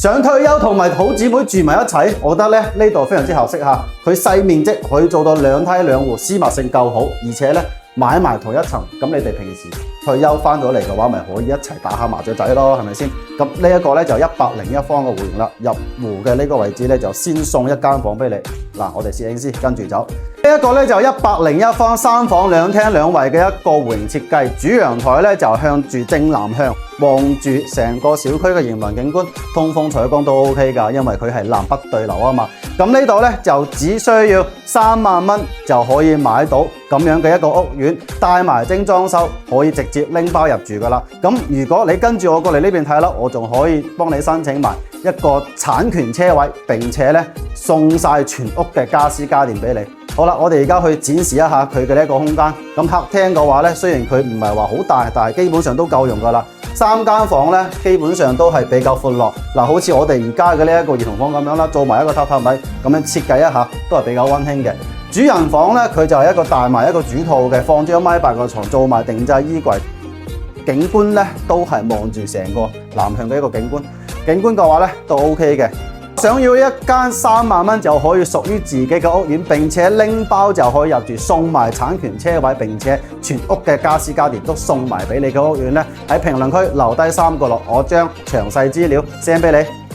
想退休同埋好姊妹住埋一齊，我覺得咧呢度非常之合適嚇。佢細面積可以做到兩梯兩戶，私密性夠好，而且咧買埋同一層，咁你哋平時退休翻咗嚟嘅話，咪可以一齊打下麻雀仔咯，係咪先？咁呢一個咧就101方嘅戶型啦，入戶嘅呢個位置咧就先送一間房俾你。嗱，我哋攝影師跟住走。呢一個咧就101方3房2廳2衛嘅一個戶型設計，主陽台咧就向住正南向，望住成個小區嘅迎賓景觀，通風採光都 OK 㗎，因為佢係南北對流啊嘛。咁呢度咧就只需要3萬蚊就可以買到咁樣嘅一個屋苑，帶埋精裝修，可以直接拎包入住㗎啦。咁如果你跟住我過嚟呢邊睇啦，我仲可以幫你申請埋一個產權車位，並且咧送晒全屋嘅家私家電俾你。好啦，我哋而家去展示一下佢嘅呢一個空間。咁客廳嘅話咧，雖然佢唔係話好大，但係基本上都夠用㗎啦。3間房咧，基本上都係比較闊落。嗱，好似我哋而家嘅呢一個兒童房咁樣啦，做埋一個榻榻米咁樣設計一下，都係比較溫馨嘅。主人房咧，佢就係一個帶埋一個主套嘅，放咗1.8米嘅床，做埋定製衣櫃。景觀咧都係望住成個南向嘅一個景觀。景觀嘅話咧都 OK 嘅。想要一間3萬蚊就可以屬於自己嘅屋苑，並且拎包就可以入住，送埋產權車位，並且全屋嘅家私家電都送埋俾你嘅屋苑咧，喺評論區留低3個落，我將詳細資料 send 俾你。